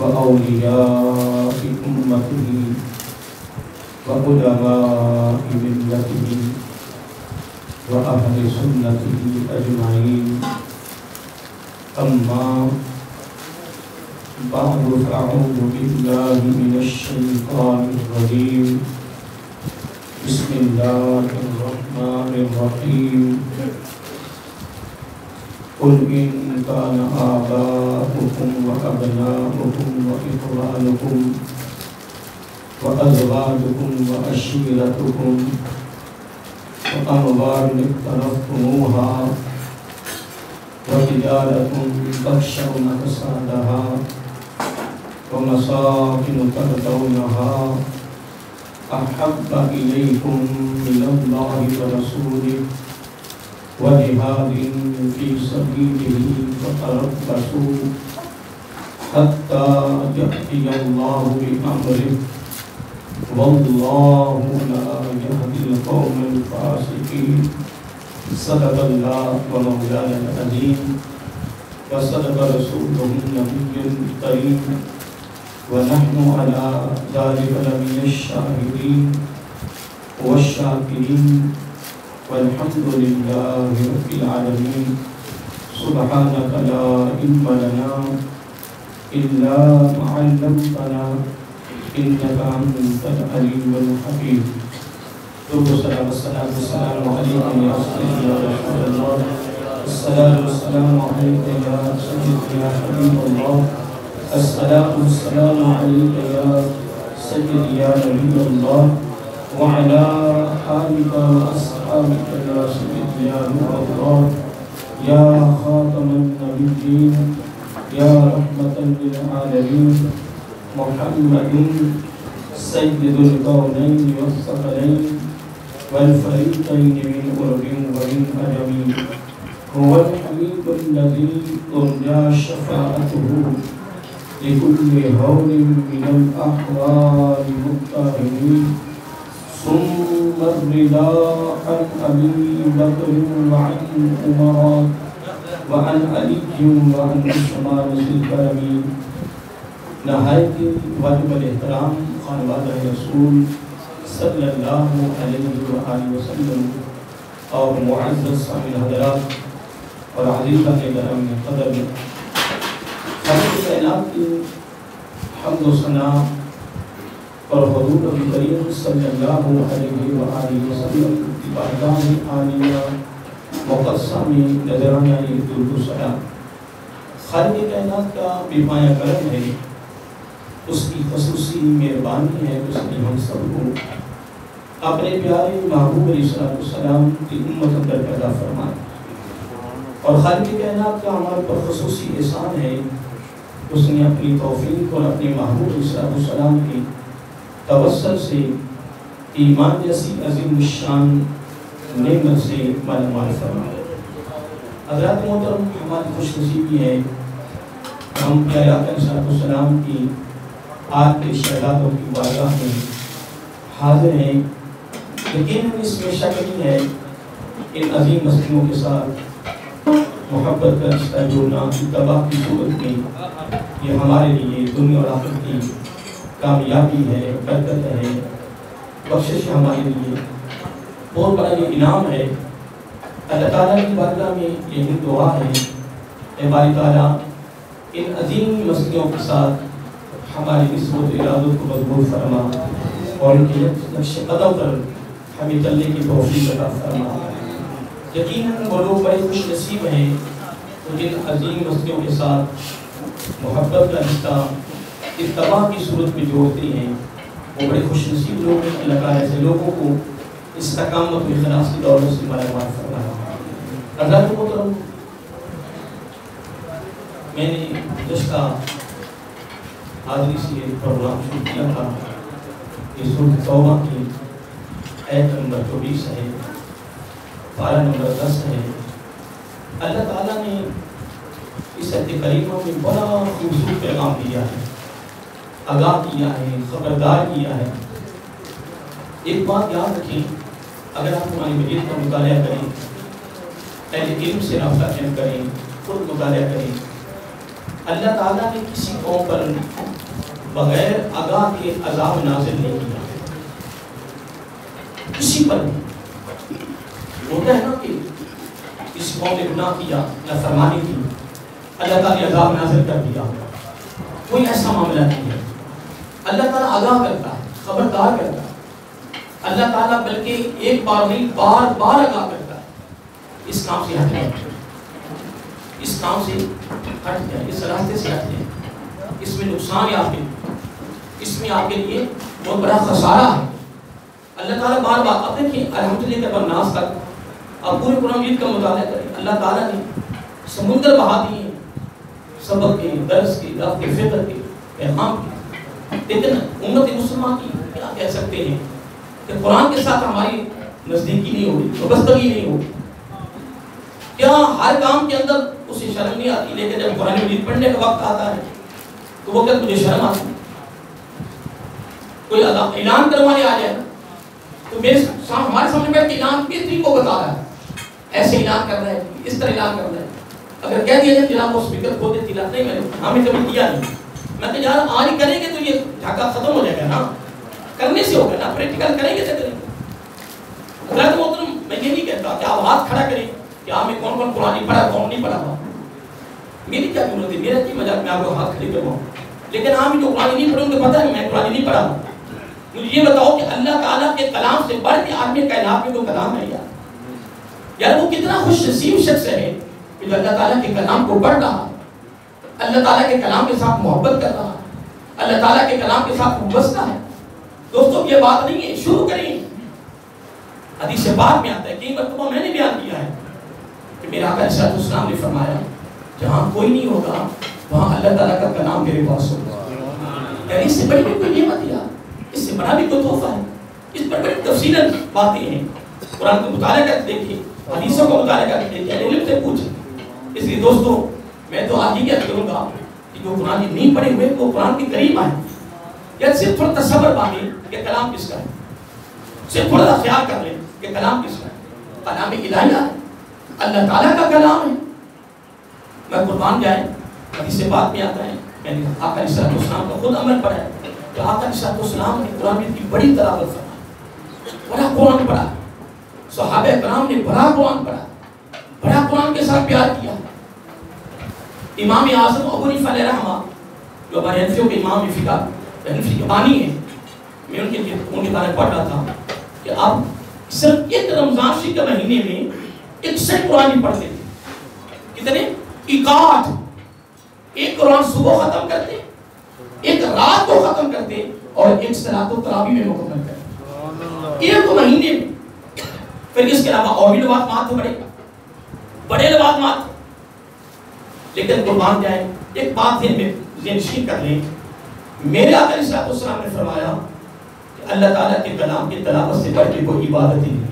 وأولياء أمته وعلماء ملته وأهل سنته أجمعين. أما بعد فأعوذ بالله من الشيطان الرجيم. بسم الله الرحمن الرحيم. قل إن كان آباؤكم وأبناؤكم وإخوانكم وأزواجكم وعشيرتكم وأموال اقترفتموها وتجارة تخشون كسادها ومساكن ترضونها أحب إليكم من الله ورسوله وجهاد في سبيله فتربصوا حتى يأتي الله بأمره والله لا يهدي القوم الفاسقين. صدق الله ومولانا العظيم وصدق رسوله النبي الكريم ونحن على ذلك لمن الشاهدين والشاكرين والحمد لله رب العالمين. سبحانك لا علم لنا إلا ما علمتنا إنك أنت العليم الحكيم. الصلاة والسلام عليك يا سيدي يا رسول الله. الصلاة والسلام عليك يا سيدي يا حبيب الله. الصلاة والسلام عليك يا سيدي يا نبي الله وعلى آلك وأصحابك يا سيدي يا نور الله يا خاتم النبيين يا رحمة للعالمين. محمد سيد الكونين والثقلين والفريقين من عرب ومن عجم. هو الحبيب الذي ترجى شفاعته لكل هول من الأحوال متهم. ثم الرداء عن أبي بكر وعن عمر وعن علي وعن عثمان ذي الكرم. نہایت واجب الاحترام خانوادہ رسول صلی اللہ علیہ وآلہ وسلم اور معزز سامعین حضرات اور عزیزان کرام قدر، خالق کائنات کی حمد و ثنا اور حضور نبی کریم صلی اللہ علیہ وآلہ وسلم کی بارگاہ عالیہ مقدسہ میں نظرانہ درود و سلام. خالق کائنات کا بے پایہ کرم ہے، اس کی خصوصی مہربانی ہے، اس نے ہم سب کو اپنے پیارے محبوب علیہ السلام کی امت اندر پیدا فرمایا. اور خالق کائنات کا ہمارے پر خصوصی احسان ہے، اس نے اپنی توفیق اور اپنے محبوب علیہ السلام کی توسل سے ایمان جیسی عظیم الشان نعمت سے مالا مال فرمایا. حضرات محترم، ہماری خوش نصیبی ہے ہم پیارے آقا علیہ السلام کی آپ کے شہدادوں کی بارگاہ میں حاضر ہیں. لیکن اس میں شک نہیں ہے ان عظیم ہستیوں کے ساتھ محبت کا رشتہ جوڑنا اتباع کی صورت میں یہ ہمارے لیے دنیا اور آخرت کی کامیابی ہے، برکت ہے، بخشش ہے ہمارے لیے. بہت بڑا یہ انعام ہے. اللہ تعالیٰ کی بارگاہ میں یہ دعا ہے، اے باری تعالیٰ ان عظیم ہستیوں کے ساتھ ہماری نسبت ارادوں کو مضبوط فرما اور ان کے نقش قدم پر ہمیں چلنے کی توفیق عطا فرما. یقیناً وہ لوگ بڑے خوش نصیب ہیں جن عظیم ہستیوں کے ساتھ محبت کا رشتہ اتباع کی صورت میں جوڑتے ہیں. وہ بڑے خوش نصیب لوگ ہیں. اللہ تعالیٰ ایسے لوگوں کو استقامت و اخلاص کی دولت سے مالا مال فرمائے. حضرات محترم، میں نے گزشتہ حاضری سے یہ پروگرام شروع کیا تھا کہ سورۃ توبہ کی آیت نمبر 24 ہے، پارہ نمبر 10 ہے. اللہ تعالیٰ نے اس آیت کریمہ میں بڑا خوبصورت پیغام دیا ہے، آگاہ کیا ہے، خبردار کیا ہے. ایک بات یاد رکھیں، اگر آپ قرآن مجید کا مطالعہ کریں، اہل علم سے رابطہ قائم کریں، خود مطالعہ کریں، اللہ تعالیٰ نے کسی قوم پر بغیر آگاہ کے عذاب نازل نہیں کیا، کسی پر نہیں۔ ہوتا ہے نا کہ کسی قوم نے گناہ کیا یا فرمانی کی، اللہ تعالیٰ نے عذاب نازل کر دیا، کوئی ایسا معاملہ نہیں ہے۔ اللہ تعالیٰ آگاہ کرتا ہے، خبردار کرتا ہے۔ اللہ تعالیٰ بلکہ ایک بار نہیں بار بار آگاہ کرتا ہے، اس کام سے ہٹ جائے، اس کام سے ہٹ جائے، اس راستے سے ہٹ جائے، اس میں نقصان ہے آپ کے لیے، اس میں آپ کے لیے بہت بڑا خسارہ ہے۔ اللہ تعالیٰ بار بار، اب دیکھیں الحمدللہ کے ناس تک اب پورے قرآن مجید کا مطالعہ کریں، اللہ تعالیٰ نے سمندر بہا دیے سبق کے، درس کے، رفع کے، فکر کے، پیغام کے، لیکن امت مسلمہ کی کیا کہہ سکتے ہیں کہ قرآن کے ساتھ ہماری نزدیکی نہیں ہوگی، وابستگی نہیں ہوگی۔ کیا ہر کام کے اندر اسے شرم نہیں آتی، لیکن جب قرآن مجید پڑھنے کا وقت آتا ہے تو وہ کہتے مجھے شرم آتی ہے۔ کوئی اعلان کروانے آ جائے تو ہمارے سامنے بیٹھ کے اعلان کس طریقے کو بتا رہا ہے، ایسے اعلان کر رہا ہے، اس طرح اعلان کر رہا ہے۔ اگر کہہ دیا جائے جناب وہ اسپیکر کھول دیتی لا نہیں، میں نے ہمیں کبھی کیا نہیں، میں تو یار آج ہی کریں گے تو یہ جھاکا ختم ہو جائے گا نا، کرنے سے ہوگا نا، پریکٹیکل کریں گے تو کریں گے۔ غلط محترم میں یہ نہیں کہتا کہ آپ ہاتھ کھڑا کریں کہ آپ میں کون کون قرآن پڑھا کون نہیں پڑھا ہوا، میری کیا ضرورت ہے، میرا کی مجال میں آپ کو ہاتھ کھڑے کرواؤں، لیکن آپ جو قرآن نہیں پڑھوں گے پتہ ہے میں قرآن نہیں پڑھا ہوں۔ مجھے یہ بتاؤ کہ اللہ تعالیٰ کے کلام سے بڑھ کے آدمی کائنات میں کوئی کلام ہے یار وہ کتنا خوش نصیب شخص ہے کہ جو اللہ تعالیٰ کے کلام کو پڑھ رہا، اللہ تعالیٰ کے کلام کے ساتھ محبت کر رہا، اللہ تعالیٰ کے کلام کے ساتھ وابستہ ہے۔ دوستو یہ بات نہیں ہے، شروع کریں۔ حدیث پاک میں آتا ہے، کئی مرتبہ میں نے بیان کیا ہے کہ میرا آقا علیہ السلام نے فرمایا جہاں کوئی نہیں ہوگا وہاں اللہ تعالیٰ کا کلام میرے پاس ہوگا۔ یعنی اس سے بڑی بھی کوئی نعمت ہے، اس سے بڑا بھی کوئی تحفہ ہے، اس پر بڑی تفصیل باتیں ہیں۔ قرآن کو مطالعہ کر کے دیکھیں، حدیثوں کو مطالعہ کر کے دیکھیں، علم سے پوچھیں۔ اس لیے دوستو میں تو آج ہی کیا کروں گا کہ جو قرآن کی نہیں پڑھے ہوئے وہ قرآن کے قریب آئیں، یا صرف تھوڑا تصور پائیں کہ کلام کس کا ہے، صرف تھوڑا سا خیال کر لیں کہ کلام کس کا ہے۔ کلام الہیہ ہے، اللہ تعالیٰ کا کلام ہے۔ میں قربان جائے، حدیث پاک میں آتا ہے، میں نے آقا علیہ السلام کا خود عمل پڑھا ہے کہ آقا علیہ السلام نے قرآن کی بڑی تلاوت فرمائی، بڑا قرآن پڑھا، صحابہ کرام نے بڑا قرآن پڑھا، بڑا قرآن کے ساتھ پیار کیا۔ امام اعظم ابو حنیفہ علیہ رحمہ جو ہمارے حنفیوں کے امام فقہ حنفی کے بانی ہیں، میں ان کے بارے میں پڑھ رہا تھا کہ آپ صرف ایک رمضان شریف کے مہینے میں 61 قرآن ہی پڑھتے تھے۔ کتنے؟ 61۔ ایک قرآن صبح ختم کرتے، ایک رات کو ختم کرتے اور ایک صلاۃ التراویح میں مکمل کرتے، ایک مہینے میں۔ پھر اس کے علاوہ اور بھی لوازمات تھے، بڑے لوازمات، لیکن قربان جائے ایک بات ذہن میں نشین کر لیں، میرے آقا علیہ السلام نے فرمایا کہ اللہ تعالیٰ کے کلام کی تلاوت سے بڑھ کے کوئی عبادت ہی نہیں ہے۔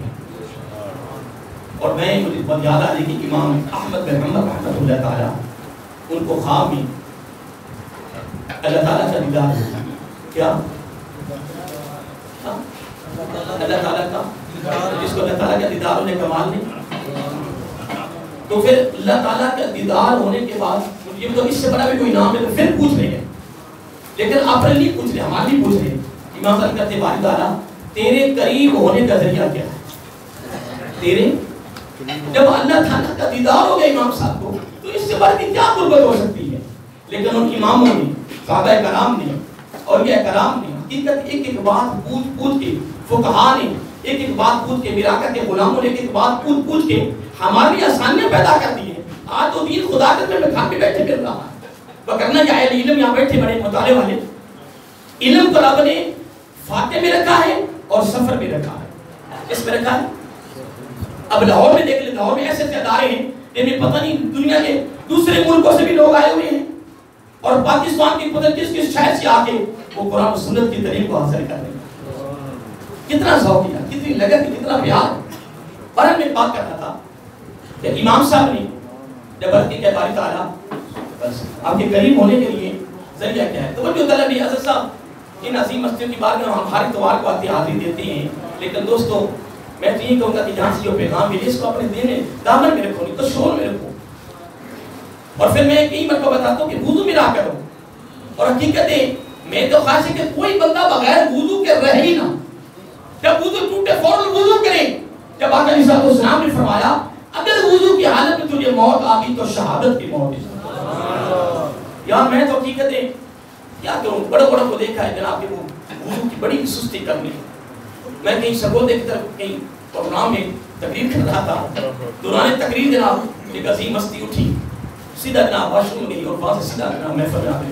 اور مجھے بہت یاد آ رہی کہ امام احمد بن حنبل رحمۃ اللہ تعالیٰ ان کو خواب میں اللہ تعالیٰ کا دیدار ہوتا، کیا اللہ تعالیٰ کا، جس کو اللہ تعالیٰ کا دیدار ہونے کا کمال نہیں، تو پھر اللہ تعالیٰ کا دیدار ہونے کے بعد یہ تو اس سے بڑا بھی کوئی نام ہے تو پھر پوچھ رہے ہیں، لیکن آپ نہیں پوچھ رہے، ہمارے نہیں پوچھ رہے۔ امام صاحب کہتے ہیں باری تعالیٰ تیرے قریب ہونے کا ذریعہ کیا ہے؟ تیرے جب اللہ تعالیٰ کا دیدار ہو گیا امام صاحب کو تو اس سے بڑھ کے کیا قربت ہو سکتی ہے؟ لیکن ان اماموں نے، صحابہ کرام نے، اولیاء کرام نے حقیقت ایک ایک بات پوچھ کے، فقہاء نے ایک ایک بات پوچھ کے، میراث کے غلاموں نے ایک ایک بات پوچھ کے ہماری آسانیاں پیدا کر دی ہیں۔ آج تو دین خدا کے میں گھر پہ بیٹھے پھر رہا ہے، پکڑنا چاہے علم یہاں بیٹھے بڑے مطالعے والے، علم کو رب نے فاتح میں رکھا ہے اور سفر میں رکھا ہے۔ اس میں رکھا ہے، اب لاہور میں دیکھ لیں، لاہور میں ایسے ادارے ہیں جن میں پتہ نہیں دنیا کے دوسرے ملکوں سے بھی لوگ آئے ہوئے ہیں، اور پاکستان کی پتہ کس کس شہر سے آ کے وہ قرآن و سنت کی تعلیم کو حاصل کر رہے ہیں۔ کتنا ذوق کیا، کتنی لگت، کتنا پیار۔ اور میں بات کر رہا تھا کہ امام صاحب نے جب عرض کی کہ باری تعالیٰ بس آپ کے قریب ہونے کے لیے ذریعہ کیا ہے، توجہ طلب ہے حضرت صاحب، ان عظیم ہستیوں کی بارگاہ میں ہم ہر اتوار کو آتے حاضری دیتے ہیں، لیکن دوستو میں تو یہ کہوں گا کہ جہاں سے جو پیغام ملے اس کو اپنے دل میں دامن میں رکھو، نہیں تو شور میں رکھو۔ اور پھر میں کئی مرتبہ بتاتا ہوں کہ وضو ملا کرو، اور حقیقت ہے میں تو خواہش ہے کہ کوئی بندہ بغیر وضو کے رہ ہی نہ، جب وضو ٹوٹے فوراً وضو کریں۔ جب آقا علیہ السلام نے فرمایا اگر وضو کی حالت میں تجھے موت آ گئی تو شہادت کی موت ہے۔ یار میں تو حقیقت ہے کیا کروں، بڑا کو دیکھا ہے جناب کہ وہ وضو کی بڑی سستی کرنی۔ میں کہیں سگودے کی طرف کہیں پروگرام میں تقریر کر رہا تھا، دوران تقریر جناب ایک عظیم ہستی اٹھی، سیدھا جناب واش روم گئی اور وہاں سے سیدھا جناب محفل میں آ گئی۔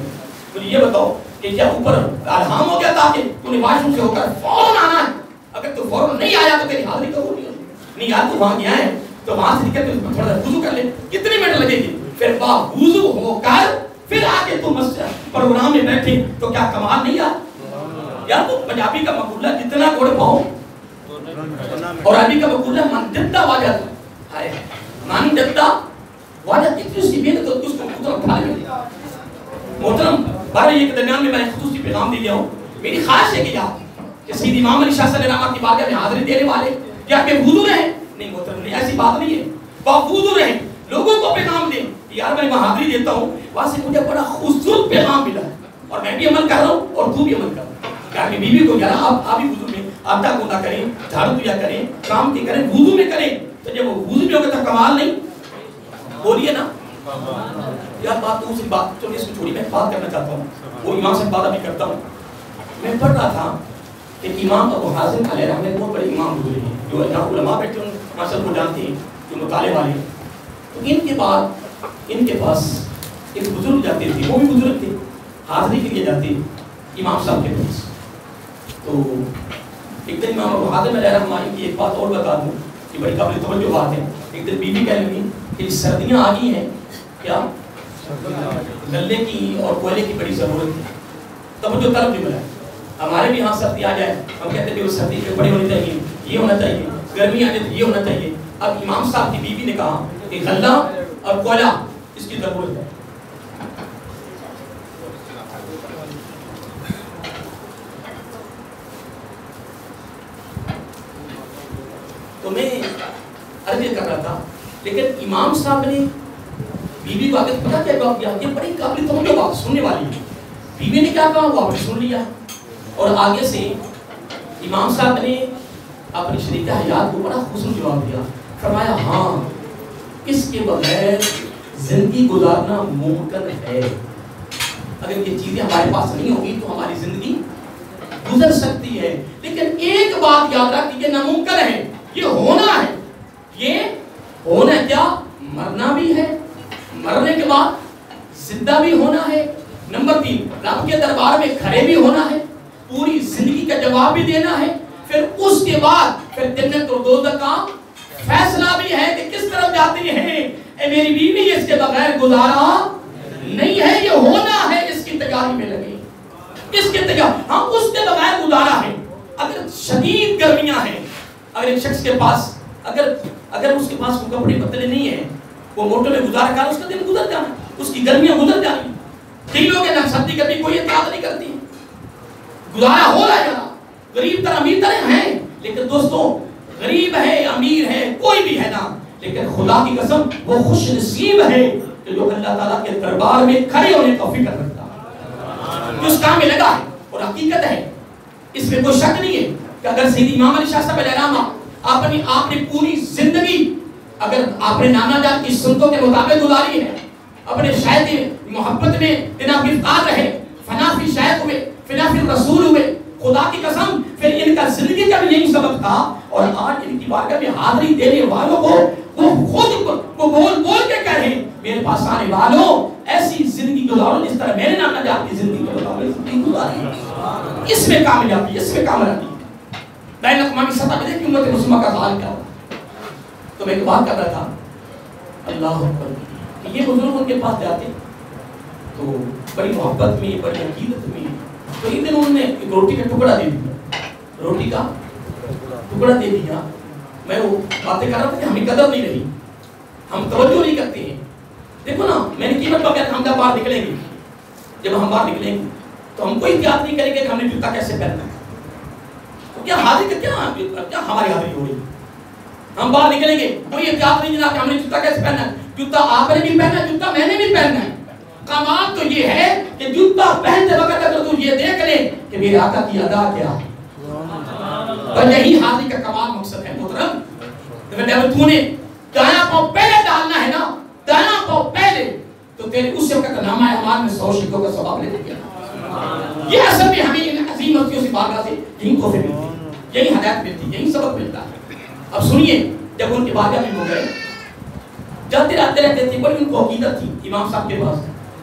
تو یہ بتاؤ کہ کیا اوپر الہام ہو گیا تھا کہ تو نے واش روم سے ہو کر فوراً آنا ہے، اگر تو فوراً نہیں آیا تو تیری حاضری قبول نہیں ہوگی۔ نہیں یار تو وہاں گیا ہے تو وہاں سے نکل کے تھوڑا وضو کر لے، کتنے منٹ لگے گی، پھر وضو ہو کر پھر آ کے تم پروگرام میں بیٹھے تو کیا کمال نہیں یار تو پنجابی کا مقولہ جتنا گڑ پاؤ، اور عربی کا مقولہ من جدہ واجد ہے، من جدہ واجد اتنی اس کی محنت تو اس کو محترم کھا لے۔ محترم بارہ یہ کے درمیان میں خصوصی پیغام دے دیا ہوں، میری خواہش ہے کہ یار کہ سید امام علی شاہ صلی اللہ علیہ وسلم کی بارگاہ میں حاضری دینے والے یا کہ وضو رہیں، نہیں محترم نہیں، ایسی بات نہیں ہے، وضو رہیں، لوگوں کو پیغام دیں یار میں وہاں حاضری دیتا ہوں، وہاں سے مجھے بڑا خوبصورت پیغام ملا ہے اور میں بھی عمل کر رہا ہوں اور تو بھی عمل کر رہا ہے کہ اپنی بیوی کو یار آپ بھی وضو میں آدھا گونا کریں، جھاڑو دیا کریں، کام کی کریں، وضو میں کریں، تو جب وہ وضو میں ہوگا تو کمال نہیں بولیے نا یار۔ بات تو اسی بات چلیے اس کو چھوڑی، میں بات کرنا چاہتا ہوں، وہ امام سے بات ابھی کرتا ہوں۔ میں پڑھ رہا تھا کہ امام ابو حازم علیہ رحمۃ بہت بڑے امام گزرے ہیں، جو علماء بیٹھے ہیں ماشاء اللہ کو جانتے ہیں، جو مطالعے والے ہیں۔ تو ان کے بعد ان کے پاس ایک بزرگ جاتے تھے، وہ بھی بزرگ تھے، حاضری کے لیے جاتے امام صاحب کے پاس۔ تو ایک دن امام ابو حازم علیہ رحمۃ کی ایک بات اور بتا دوں کہ بڑی قابل توجہ بات ہے۔ ایک دن بیوی کہنے لگی کہ سردیاں آ گئی ہیں، کیا گلے کی اور کوئلے کی بڑی ضرورت ہے، توجہ طلب بھی بلا۔ ہمارے بھی یہاں سردی آ جائے ہم کہتے ہیں کہ سردی کے بڑی ہونی چاہیے، یہ ہونا چاہیے، گرمی آ جائے تو یہ ہونا چاہیے۔ اب امام صاحب کی بیوی نے کہا کہ غلہ اور کوئلہ اس کی ضرورت ہے۔ تو میں عرض کر رہا تھا، لیکن امام صاحب نے بیوی کو آگے پتا کیا جواب دیا، یہ بڑی قابل توجہ بات سننے والی ہے۔ بیوی نے کیا کہا وہ آپ نے سن لیا، اور آگے سے امام صاحب نے اپنی شریکہ حیات کو بڑا خوبصورت جواب دیا، فرمایا ہاں اس کے بغیر زندگی گزارنا ممکن ہے، اگر یہ چیزیں ہمارے پاس نہیں ہوگی تو ہماری زندگی گزر سکتی ہے، لیکن ایک بات یاد رکھ یہ ناممکن ہے، یہ ہونا ہے، یہ ہونا کیا، مرنا بھی ہے، مرنے کے بعد زندہ بھی ہونا ہے، نمبر 3 رب کے دربار میں کھڑے بھی ہونا ہے، پوری زندگی کا جواب بھی دینا ہے، پھر اس کے بعد پھر جنت اور دوزخ کا فیصلہ بھی ہے کہ کس طرف جاتی ہے۔ اے میری بیوی اس کے بغیر گزارا نہیں ہے، یہ ہونا ہے، اس کی تیاری میں لگے، اس کے تیاری، ہاں اس کے بغیر گزارا ہے۔ اگر شدید گرمیاں ہیں، اگر ایک شخص کے پاس اگر اس کے پاس کوئی کپڑے پتلے نہیں ہیں، وہ موٹر میں گزارا کر اس کا دن گزر جانا، اس کی گرمیاں گزر جانی، کئی لوگ ہیں نہ سردی گرمی کوئی اعتراض نہیں کرتی، گزارا ہو رہا ہے، غریب تر امیر تر ہیں، لیکن دوستوں غریب ہے امیر ہے کوئی بھی ہے نا، لیکن خدا کی قسم وہ خوش نصیب ہے کہ جو اللہ تعالیٰ کے دربار میں کھڑے ہونے کا فکر رکھتا ہے، جو اس کام میں لگا ہے، اور حقیقت ہے اس میں کوئی شک نہیں ہے کہ اگر سید امام علی شاہ صاحب علیہ رحمہ آپ نے پوری زندگی اگر آپ نے نانا جان کی سنتوں کے مطابق گزاری ہے، اپنے شاید محبت میں جناب گرفتار رہے، فنا فی شاید ہوئے، فنا فی رسول ہوئے، خدا کی قسم پھر ان کا زندگی کا بھی یہی سبب تھا، اور آج ان کی بارگاہ میں حاضری دینے والوں کو وہ خود وہ بول کے کہہ رہے ہیں میرے پاس آنے والوں ایسی زندگی گزارو جس طرح میں نے نانا جان کی زندگی گزاری، اس میں کامیابی، اس میں کامیابی بین الاقوامی سطح پہ دیکھیں امت مسلمہ کا حال کیا ہوا۔ تو میں ایک بات کر رہا تھا، اللہ اکبر، کہ یہ بزرگ ان کے پاس جاتے تو بڑی محبت میں، بڑی عقیدت میں، تو ایک دن انہوں نے ایک روٹی کا ٹکڑا دے دیا، روٹی کا ٹکڑا دے دیا۔ میں وہ باتیں کر رہا تھا کہ ہمیں قدر نہیں رہی، ہم توجہ نہیں کرتے ہیں۔ دیکھو نا میں نے قیمت پکڑ ہم جب باہر نکلیں گے، جب ہم باہر نکلیں گے تو ہم کوئی احتیاط نہیں کریں گے کہ ہم نے جوتا کیسے پہننا ہے، تو کیا حاضری کا کیا ہماری حاضری ہو رہی ہے؟ ہم باہر نکلیں گے کوئی احتیاط نہیں جناب کہ ہم نے جوتا کیسے پہننا ہے. جوتا آپ نے بھی پہننا ہے, جوتا میں نے بھی پہننا ہے. کمال تو یہ ہے کہ جوتا پہنتے وقت اگر تو یہ دیکھ لے کہ میرے آقا کی ادا کیا ہے. اور یہی حاضری کا کمال مقصد ہے محترم. جب تو نے دایاں پاؤں پہلے ڈالنا ہے نا, دایاں پاؤں پہلے, تو تیرے اس وقت کا نامہ اعمال میں 100 شکوں کا ثواب لے گیا. یہ اصل میں ہمیں ان عظیم ہستیوں سے بارگاہ سے یہی تحفے ملتے ہیں, یہی ہدایت ملتی ہے, یہی سبق ملتا ہے. اب سنیے, جب ان کی بارگاہ میں ہو گئے, جاتے رہتے تھے, بڑی ان کو عقیدت تھی امام صاحب کے پاس.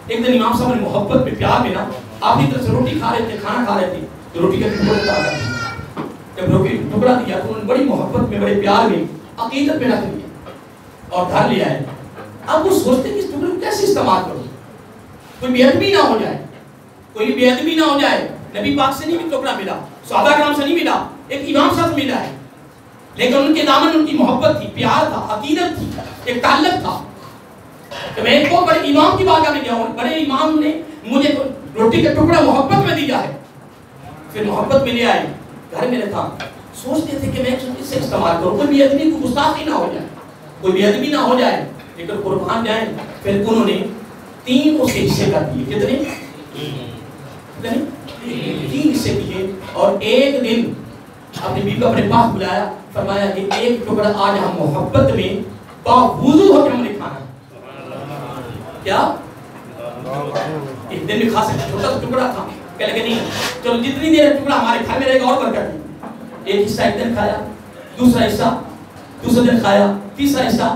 ایک دن امام صاحب نے محبت میں پیار میں نا آپ کی طرف سے روٹی کھا رہے تھے, کھانا کھا رہے تھے, تو روٹی کا ٹکڑا اتار کر دیا. جب روٹی ٹکڑا دیا تو انہوں نے بڑی محبت میں, بڑے پیار میں, عقیدت میں رکھ لیا اور دھر لیا ہے. اب وہ سوچتے کہ اس ٹکڑے کو کیسے استعمال کروں, کوئی بے ادبی نہ ہو جائے, کوئی بے ادبی نہ ہو جائے. نبی پاک سے نہیں ٹکڑا ملا, صحابہ کرام سے نہیں ملا, ایک امام صاحب ملا ہے, لیکن ان کے دامن ان کی محبت تھی, پیار تھا, عقیدت تھی, ایک تعلق تھا. کہ میں ایک بہت بڑے امام کی بارگاہ میں گیا ہوں, بڑے امام نے مجھے روٹی کا ٹکڑا محبت میں دیا ہے. پھر محبت میں لے آئے, گھر میں رکھا, سوچتے تھے کہ میں اس سے استعمال کروں, کوئی بے ادبی کو گستاخی نہ ہو جائے, کوئی بے ادبی نہ ہو جائے, لیکن قربان جائیں. پھر انہوں نے 3 اس کے حصے کر دیے. کتنے 3 حصے کیے, اور ایک دن اپنی بیوی کو اپنے پاس بلایا, فرمایا کہ ایک ٹکڑا آج ہم محبت میں باوضو ہو کے ہم نے کھانا. کیا ایک دن بھی کھا سکتے, چھوٹا سا ٹکڑا تھا. کہ لگے نہیں چلو جتنی دیر ٹکڑا ہمارے گھر میں رہے گا اور برکت ہے. ایک حصہ ایک دن کھایا, دوسرا حصہ دوسرے دن کھایا, تیسرا حصہ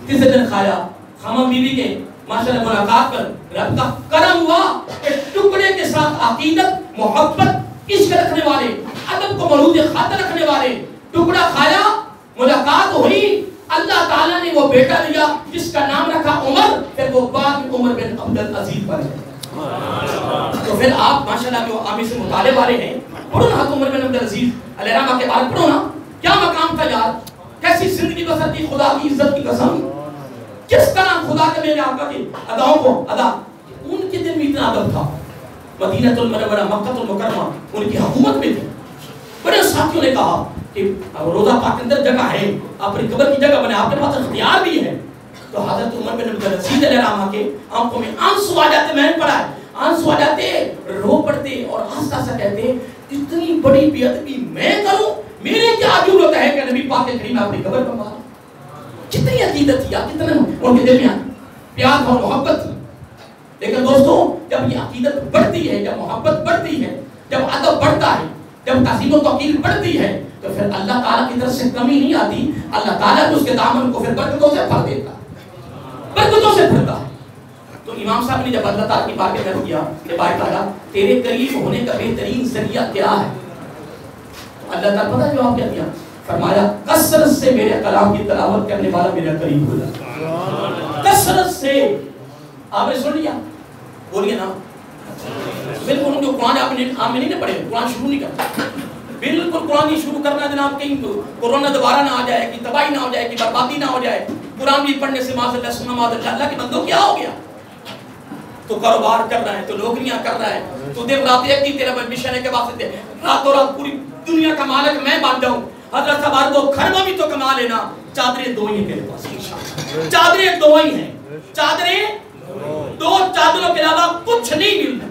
تیسرے دن کھایا. خامہ بیوی کے ماشاءاللہ ملاقات پر رب کا کرم ہوا کہ ٹکڑے کے ساتھ عقیدت, محبت, عشق رکھنے والے, ادب کو ملوث خاطر رکھنے والے, ٹکڑا کھایا, ملاقات ہوئی, اللہ تعالیٰ نے وہ بیٹا دیا جس کا نام رکھا عمر. پھر وہ بعد میں عمر بن عبد العزیز بنے. تو پھر آپ ماشاءاللہ جو عامی سے مطالعے والے ہیں, پڑھو نا عمر بن عبد العزیز علیہ رحمہ کے بارے پڑھو نا, کیا مقام تھا یار, کیسی زندگی بسر کی, خدا کی عزت کی قسم, کس طرح خدا کے میرے آقا کی اداؤں کو ادا. ان کے دل میں اتنا ادب تھا, مدینہ المنورہ مکہ المکرمہ ان کی حکومت میں تھی. بڑے ساتھیوں نے کہا کہ روزہ پاک کے اندر جگہ ہے, اپنی قبر کی جگہ بنے, آپ کے پاس اختیار بھی ہے. تو حضرت عمر بن عبد العزیز علیہ رحمہ کے آنکھوں میں آنسو آ جاتے, میں نے پڑھا ہے, آنسو آ جاتے, رو پڑتے اور آہستہ آہستہ کہتے اتنی بڑی بے ادبی میں کروں, میرے کیا ضرورت ہے کہ نبی پاک کے کریم اپنی قبر پر ماروں. کتنی عقیدت تھی, کتنا ان کے دل میں پیار اور محبت تھی. لیکن دوستوں جب یہ عقیدت بڑھتی ہے, جب محبت بڑھتی ہے, جب ادب بڑھتا ہے, جب تعظیم و توقیر بڑھتی ہے, تو پھر اللہ تعالیٰ کی طرف سے کمی نہیں آتی. اللہ تعالیٰ اس کے دامن کو پھر برکتوں سے بھر دیتا, برکتوں سے بھرتا ہے. تو امام صاحب نے جب اللہ تعالیٰ کی بات کر دیا کہ بھائی تعالیٰ تیرے قریب ہونے کا بہترین ذریعہ کیا ہے, تو اللہ تعالیٰ پتہ جواب کیا دیا, فرمایا کثرت سے میرے کلام کی تلاوت کرنے والا میرے قریب ہو جاتا. کثرت سے. آپ نے سن لیا, بولیے نا, بالکل جو قرآن آپ نے نہیں پڑھے, قرآن شروع نہیں کرتا, بالکل قرآن ہی شروع کرنا جناب, کہیں کورونا دوبارہ نہ آ جائے, کہ تباہی نہ ہو جائے, کہ بربادی نہ ہو جائے. قرآن بھی پڑھنے سے معاذ اللہ سننا معاذ اللہ. اللہ کے بندوں کیا ہو گیا, تو کاروبار کر رہا ہے, تو نوکریاں کر رہا ہے, تو دن رات ایک ہی تیرا مشن ہے کہ واسطے راتوں رات پوری دنیا کا مالک میں بن جاؤں. حضرت صاحب کو کھروا بھی تو کما لینا, چادریں 2 ہی ہیں تیرے پاس انشاءاللہ, چادریں 2 ہی ہیں, چادریں 2 چادروں کے علاوہ کچھ نہیں ملتا.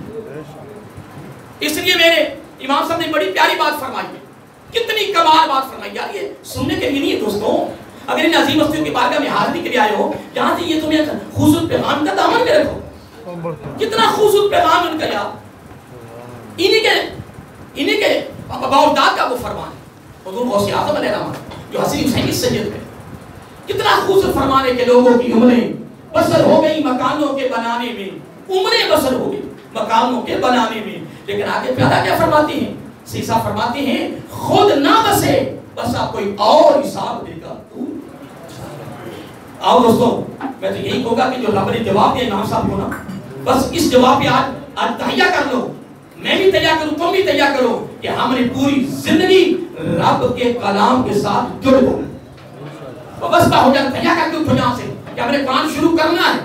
اس لیے میرے امام صاحب نے بڑی پیاری بات فرمائی ہے, کتنی کمال بات فرمائی. یار یہ سننے کے لیے نہیں ہے دوستوں, اگر ان عظیم ہستیوں کی بارگاہ میں حاضری کے لیے آئے ہو, یہاں سے یہ تمہیں خوبصورت پیغام کا دامن میں رکھو. کتنا خوبصورت پیغام ان کا یار, انہی کے باوجداد کا وہ فرمان ہے. حضور غوث اعظم علیہ رحمہ جو حسین حسین سید ہے, کتنا خوبصورت فرمان ہے کہ لوگوں کی عمریں بسر ہو گئی مکانوں کے بنانے میں, عمریں بسر ہو گئی مکانوں کے بنانے میں. لیکن آگے پیارا کیا فرماتی ہیں, سیسا فرماتی ہیں خود نہ بسے بس آپ کوئی اور حساب دے گا تو. آؤ دوستوں, میں تو یہی کہوں گا کہ جو رب نے جواب دیا امام صاحب کو نا, بس اس جواب پہ آج تہیا کر لو, میں بھی تہیا کروں, تم بھی تہیا کرو کہ ہم نے پوری زندگی رب کے کلام کے ساتھ جڑ جانا. بس ہو جائے تہیا کر کے اٹھو یہاں سے کہ ہم نے قرآن شروع کرنا ہے.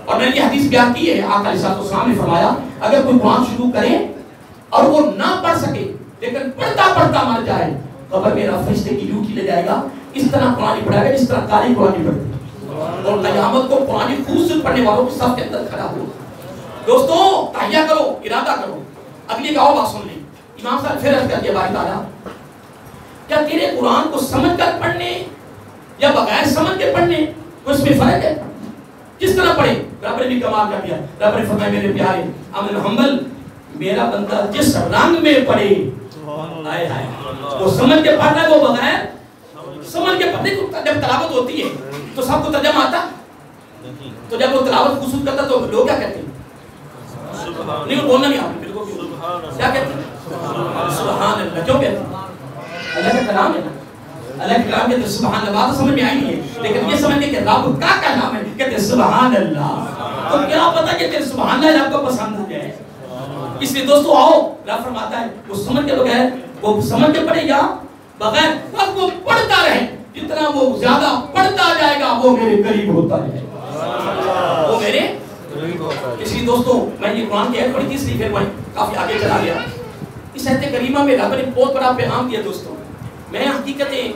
اور میں نے یہ حدیث بیان کی ہے, آقا علیہ السلام نے فرمایا اگر کوئی قرآن شروع کرے اور وہ نہ پڑھ سکے لیکن پڑھتا پڑھتا مر جائے, قبر میں فرشتے کی ڈیوٹی لے جائے گا, اس طرح قرآن پڑھائے گا جس طرح قاری قرآن پڑھتے ہیں، اور قیامت کو قرآن خوبصورت پڑھنے والوں کے صف کے اندر کھڑا ہو۔ دوستوں تہیہ کرو، ارادہ کرو۔ اگلی ایک اور بات سن لیں، امام صاحب پھر عرض کر دیا باری تعالیٰ، کیا تیرے قرآن کو سمجھ کر پڑھنے یا بغیر سمجھ کے پڑھنے تو اس میں فرق ہے؟ کس طرح پڑھے؟ رب نے بھی کمال کر دیا، رب نے فرمایا میرے پیارے امن حنبل، میرا بندہ جس رنگ میں پڑھے، ہائے ہائے، وہ سمجھ کے پڑھنا ہے، وہ بغیر سمجھ کے پڑھنے کو جب تلاوت ہوتی ہے تو سب کو ترجمہ آتا، تو جب وہ تلاوت خصوص کرتا تو لوگ کیا کہتے ہیں؟ نہیں، وہ بولنا نہیں آپ نے بالکل، کیا کہتے ہیں؟ سبحان اللہ۔ کیوں کہتے ہیں؟ اللہ کا کلام ہے نا، اللہ کے کلام کہتے ہیں سبحان اللہ، بات سمجھ میں آئی نہیں ہے، لیکن یہ سمجھنے کہ رب کا کلام ہے کہتے ہیں سبحان اللہ، تو کیا پتا کہ تیرے سبحان اللہ رب کو پسند آ جائے۔ اس لیے دوستو آؤ، رب فرماتا ہے وہ سمجھ کے بغیر، وہ سمجھ کے پڑھے یا بغیر، بس وہ پڑھتا رہے، جتنا وہ زیادہ پڑھتا جائے گا وہ میرے قریب ہوتا جائے گا، وہ میرے قریب ہوتا ہے۔ اس لیے دوستو میں یہ قرآن کی آیت پڑھی تھی، اس لیے پھر میں کافی آگے چلا گیا۔ اس آیت کریمہ میں رب نے بہت بڑا پیغام دیا دوستو۔ میں حقیقتیں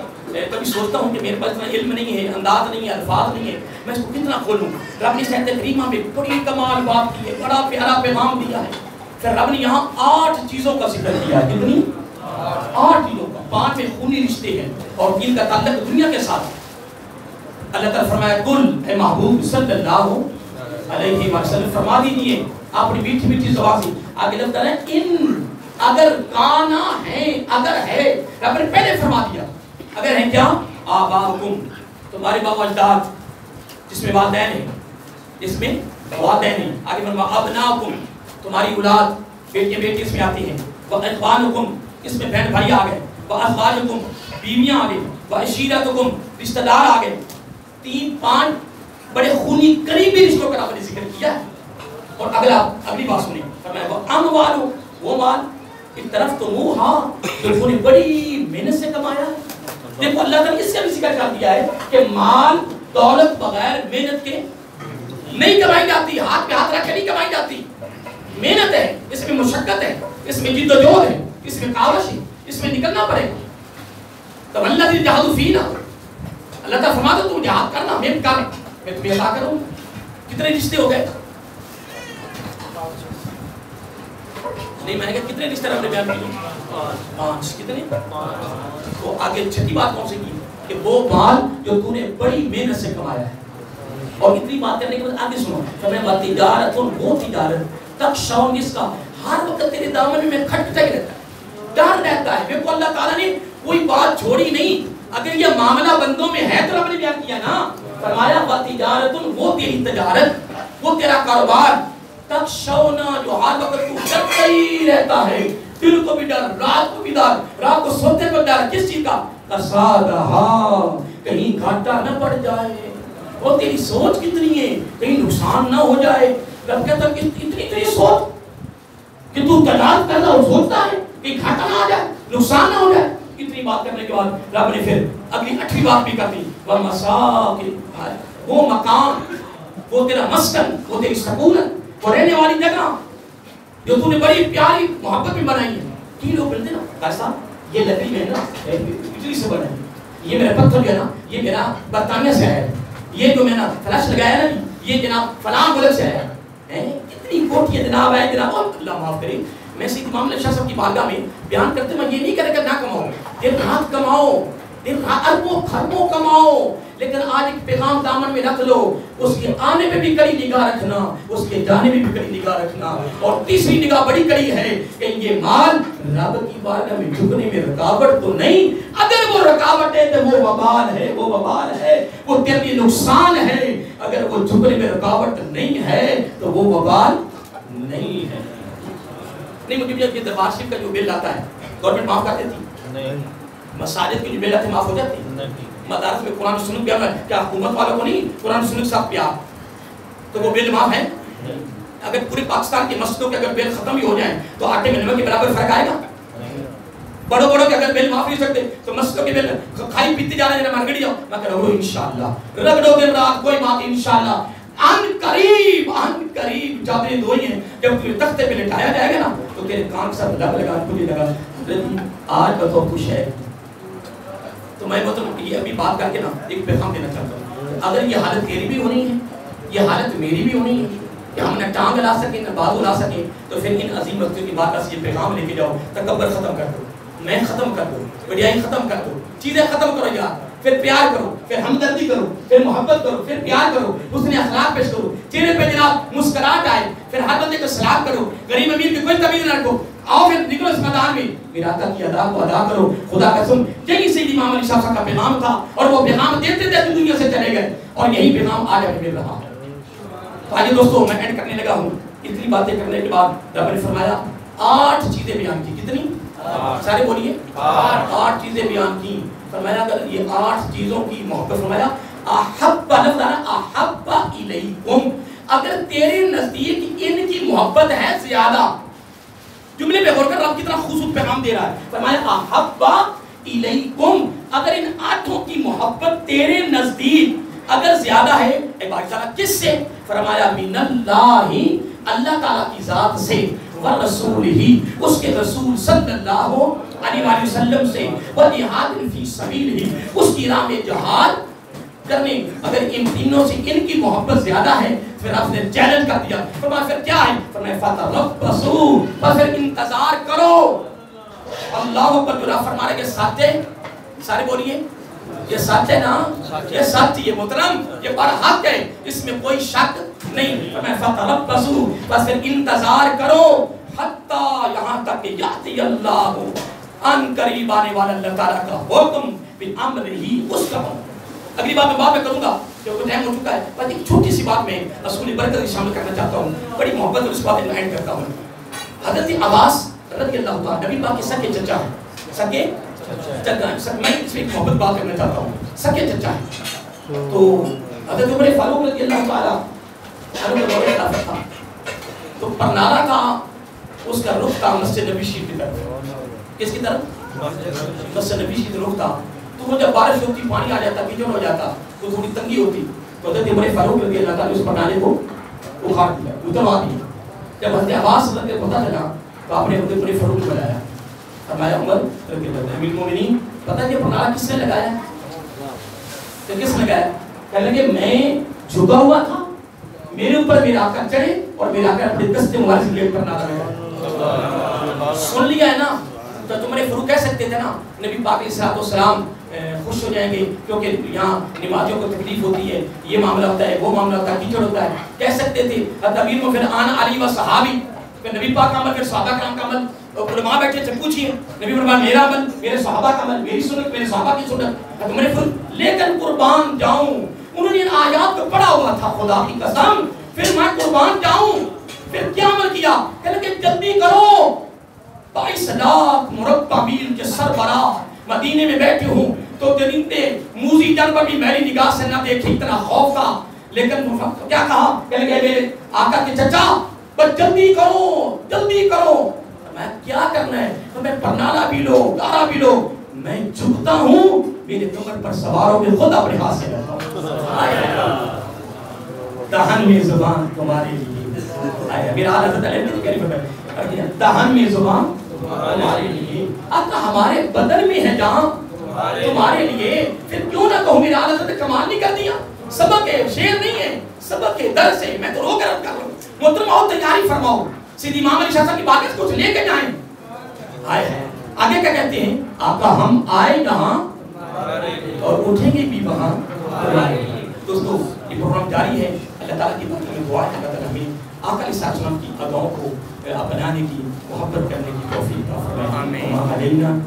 کبھی سوچتا ہوں کہ میرے پاس اتنا علم نہیں ہے، انداز نہیں ہے، الفاظ نہیں ہے، میں اس کو کتنا کھولوں۔ رب نے اس آیت کریمہ میں بڑی کمال بات کی ہے، بڑا پیارا پیغام دیا ہے۔ پھر رب نے یہاں 8 چیزوں کا ذکر کیا ہے، کتنی؟ 8 چیزوں کا، 5 میں خونی رشتے ہیں اور 3 کا تعلق دنیا کے ساتھ۔ اللہ تعالیٰ فرمایا کل اے محبوب صلی اللہ علیہ وسلم فرما دیجیے اپنی میٹھی میٹھی زبان سے، آگے لفظ ہے ان، اگر کانا ہے، اگر ہے، رب نے پہلے فرما دیا اگر ہے کیا؟ آباؤکم، تمہارے بابا اجداد، جس میں والدین ہیں، جس میں والدین ہیں، آگے فرما ابناؤکم، تمہاری اولاد، بیٹیاں بیٹی اس میں آتی ہیں، وَأَخْوَانُكُمْ، اس میں بہن بھائی آ گئے، وَأَزْوَاجُكُمْ، بیویاں آ گئی، وَعَشِيرَتُكُمْ، رشتہ دار آ گئے۔ 3-5 بڑے خونی قریبی رشتوں کا رب نے ذکر کیا ہے۔ اور اگلی بات سنیں، فرمایا وَأَمْوَالُ، وہ مال اقترفتموها، جو انہوں نے بڑی محنت سے کمایا ہے۔ دیکھو اللہ تعالیٰ نے اس سے بھی ذکر کر دیا ہے کہ مال دولت بغیر محنت کے نہیں کمائی جاتی، ہاتھ پہ ہاتھ رکھ کے نہیں کمائی جاتی، محنت ہے، اس میں مشقت ہے، اس میں جد و جہد ہے، اس میں کاوش ہے، اس میں نکلنا پڑے گا۔ تب اللہ کی جہاد فینا، اللہ تعالیٰ فرماتا تو جہاد کرنا، محنت کر، میں تمہیں عطا کروں۔ کتنے رشتے ہو گئے؟ نہیں، میں نے کہا کتنے رشتے رب نے بیان کیے؟ 5۔ کتنے؟ تو آگے چھٹی بات کون سے کی کہ وہ مال جو تو نے بڑی محنت سے کمایا ہے۔ اور اتنی بات کرنے کے بعد آگے سنو، فرمایا تجارت، وہ تجارت تخشون، جس کا ہر وقت تیرے دامن میں کھٹتا ہی رہتا ہے، ڈر رہتا ہے۔ دیکھو اللہ تعالیٰ نے کوئی بات چھوڑی نہیں، اگر یہ معاملہ بندوں میں ہے تو رب نے بیان کیا نا، فرمایا تجارت، وہ تیری تجارت، وہ تیرا کاروبار، تخشونا، جو ہر وقت تو ڈرتا ہی رہتا ہے، دل کو بھی ڈر، رات کو بھی ڈر، رات کو سوتے کو ڈر، کس چیز کا؟ کسادہا، کہیں گھاٹا نہ پڑ جائے۔ اور تیری سوچ کتنی ہے، کہیں نقصان نہ ہو جائے۔ رب کہتا ہے اتنی تیری سوچ کہ تو تجارت کرنا اور سوچتا ہے کہ گھاٹا نہ ہو جائے، نقصان نہ ہو جائے۔ اتنی بات کرنے کے بعد رب نے پھر اگلی 8ویں بات بھی کر دی، وَمَسَاكِنَ، وہ مکان، وہ تیرا مسکن، وہ تیری سکونت، وہ رہنے والی جگہ جو تو نے بڑی پیاری محبت میں بنائی ہے۔ کی لوگ ملتے نا کیسا، یہ لکڑی میں نا بجلی سے بنا ہے، یہ میرا پتھر جو ہے نا یہ میرا برطانیہ سے ہے، یہ جو میں نے فلش لگایا نا یہ جناب فلاں ملک سے ہے۔ کتنی کوٹیاں جناب ہے جناب، اللہ معاف کرے، میں سے امام شاہ صاحب کی بارگاہ میں بیان کرتے میں یہ نہیں کرے کہ نہ کماؤ، دن رات کماؤ، دن رات اربوں خربوں کماؤ، لیکن آج ایک پیغام دامن میں رکھ لو، اس کے آنے پہ بھی کڑی نگاہ رکھنا، اس کے جانے میں بھی کڑی نگاہ رکھنا۔ اور تیسری نگاہ بڑی کڑی ہے کہ یہ مال رب کی بارگاہ میں جھکنے میں رکاوٹ تو نہیں، اگر وہ رکاوٹ ہے تو وہ وبال ہے، وہ وبال ہے، وہ تیرے لیے نقصان ہے۔ اگر وہ جھکنے میں رکاوٹ نہیں ہے تو وہ وبال نہیں ہے۔ نہیں، مجھے یہ دربار شریف کا جو بل آتا ہے گورنمنٹ معاف کر دیتی؟ نہیں۔ مساجد کی جو بل آتے معاف ہو جاتی؟ نہیں۔ مدارس میں قرآن سنت پیار ہے کیا حکومت والوں کو نہیں، قرآن سنت ساتھ پیار، تو وہ بل معاف ہے؟ اگر پورے پاکستان کی مسجدوں کے اگر بل ختم بھی ہو جائیں تو آٹے میں نمک کے برابر فرق آئے گا؟ بڑوں بڑوں کے اگر بل معاف نہیں سکتے تو مسجدوں کے بل کھائی پیتے جا رہے ہیں مرگڑی جاؤ، میں کہہ رہا ہوں انشاءاللہ رگڑو دن رات کوئی بات انشاءاللہ ان قریب چادریں دھوئی ہیں، جب تمہیں تختے پہ لٹایا جائے گا نا تو تیرے کان کے ساتھ لگ لگا تجھے لگا آج بتاؤ خوش ہے تو میں مطلب یہ ابھی بات کر کے نا ایک پیغام دینا چاہتا ہوں. اگر یہ حالت تیری بھی ہونی ہے, یہ حالت میری بھی ہونی ہے کہ ہم نہ ٹانگ لا سکیں نہ بازو لا سکیں, تو پھر ان عظیم وقتوں کی بات سے یہ پیغام لے کے جاؤ, تکبر ختم کر دو, میں ختم کر دو, بڑیائی ختم کر دو, چیزیں ختم کرو یار, پھر پیار کرو, پھر ہمدردی کرو, پھر محبت کرو, پھر پیار کرو, حسن اخلاق پیش کرو, چہرے پہ جناب مسکراہٹ آئے, پھر ہر بندے کو سلام کرو, غریب امیر کی کوئی تمیز نہ رکھو, آؤ پھر نکلو اس میدان میں, وراثت کی ادا کو ادا کرو. خدا قسم یہی سیدی امام علی شاہ صاحب کا پیغام تھا, اور وہ پیغام دیتے دیتے دنیا سے چلے گئے, اور یہی پیغام آج ہمیں مل رہا ہے. تو آئیے دوستو میں اینڈ کرنے لگا ہوں. اتنی باتیں کرنے کے بعد رب نے فرمایا 8 چیزیں بیان کی. کتنی؟ سارے بولیے 8 چیزیں بیان کی. فرمایا اگر یہ 8 چیزوں کی محبت, فرمایا احب لفظ احب الیکم, اگر تیرے نزدیک ان کی محبت ہے زیادہ. جملے پہ غور کر, رب کتنا خوبصورت پیغام دے رہا ہے. فرمایا احب الیکم, اگر ان 8 کی محبت تیرے نزدیک اگر زیادہ ہے, اے باری تعالیٰ کس سے؟ فرمایا من اللہ, اللہ تعالیٰ کی ذات سے, ورسول ہی, اس کے رسول صلی اللہ علیہ وآلہ وسلم سے, وجہاد فی سبیل ہی, اس کی راہ میں جہاد کرنے, اگر ان تینوں سے ان کی محبت زیادہ ہے, پھر آپ نے چیلنج کر دیا. فرمایا پھر کیا ہے؟ فرمایا فتربصوا, پھر انتظار کرو. اللہ اکبر. جو فرما رہے کہ ساتھ ہے, سارے بولیے یہ سچ ہے نا, یہ سچ, یہ محترم, یہ برحق ہے, اس میں کوئی شک نہیں. فرمایا فتربصوا, بس پھر انتظار کرو, حتی یہاں تک کہ یاتی اللہ, ان قریب آنے والا اللہ تعالیٰ کا حکم, بامر ہی, اس کا حکم. اگلی بات میں بعد میں کروں گا کیونکہ ٹائم ہو چکا ہے, بس ایک چھوٹی سی بات میں رسول برکت شامل کرنا چاہتا ہوں, بڑی محبت اور اس بات میں اینڈ کرتا ہوں. حضرت عباس رضی اللہ تعالیٰ نبی پاک کے سکے چچا ہیں, سکے چچا ہیں. میں اس میں ایک محبت بات کرنا چاہتا ہوں, سکے چچا ہیں. تو حضرت عمر فاروق رضی اللہ تعالیٰ خلافت تھا, تو پرنارا کا اس کا رخ تھا مسجد نبی شریف کی طرف. کس کی طرف؟ مسجد نبی شریف کی رخ تھا. تو وہ جب بارش ہوتی, پانی آ جاتا, کیچڑ ہو جاتا, تو تھوڑی تنگی ہوتی, تو حضرت عمر فاروق رضی اللہ تعالیٰ نے اس پرنارے کو اکھاڑ دیا, اتروا دیا. جب حضرت عباس رضی اللہ پتہ چلا تو آپ نے حضرت عمر فاروق کو بلایا. فرمایا عمر رضی اللہ تعالیٰ امیر المومنین, پتہ ہے یہ پرنارا کس نے لگایا؟ تو کس نے لگایا؟ کہنے لگے میں جھکا ہوا تھا, میرے اوپر میرا آقا چڑھے اور میرا آقا اپنے دستے مبارک سے لیٹ پرنارا لگایا. سن لیا ہے نا. تو تمہارے فروغ کہہ سکتے تھے نا, نبی پاک علیہ السلام خوش ہو جائیں گے کیونکہ یہاں نمازیوں کو تکلیف ہوتی ہے, یہ معاملہ ہوتا ہے, وہ معاملہ ہوتا ہے, کیچڑ ہوتا ہے, کہہ سکتے تھے. امیر میں پھر آن علی و صحابی, پھر نبی پاک کا عمل, پھر صحابہ کرام کا عمل, علماء بیٹھے سے پوچھئے, نبی فرمایا میرا عمل, میرے صحابہ کا عمل, میری سنت, میرے صحابہ کی سنت. تمہارے فروغ لیکن قربان جاؤں, انہوں نے ان آیات کو پڑھا ہوا تھا, خدا کی قسم, پھر میں قربان جاؤں. پھر کیا عمل کیا؟ کہنے کہ جلدی کرو, 22 لاکھ مربع میل کے سربراہ مدینے میں بیٹھے ہوں, تو درندے موذی جانور بھی میری نگاہ سے نہ دیکھیں, اتنا خوف تھا. لیکن کیا کہا؟ کہنے کہ میرے آقا کے چچا بس جلدی کرو, جلدی کرو. میں کیا کرنا ہے؟ تو میں پرنارا بھی لو, گارا بھی لو, میں جھکتا ہوں, میرے کمر پر سوار ہو کے خود اپنے ہاتھ سے لیتا ہوں. دہن میں زبان تمہارے لیے, میرا حالت دہن میں زبان تمہارے لیے, آقا ہمارے بدن میں ہے جہاں تمہارے لیے, پھر کیوں نہ کہوں میرا حالت نے کمال نہیں کر دیا. سبق ہے, شعر نہیں ہے, سبق کے درس ہے. میں تو رو کر کر رہا ہوں. محترم آؤ تیاری فرماؤ, سیدی امام علی شاہ صاحب کی باتیں کچھ لے کے جائیں. آئے ہیں آگے کیا کہتے ہیں؟ آقا ہم آئے جہاں اور اٹھیں گے بھی وہاں. دوستو یہ پروگرام جاری ہے. اللہ تعالیٰ کی باتوں میں دعا ہے, اللہ تعالیٰ ہمیں آقا علیہ السلام کی اداؤں کو بنانے کی, محبت کرنے کی توفیق عطا فرمائے. آمین.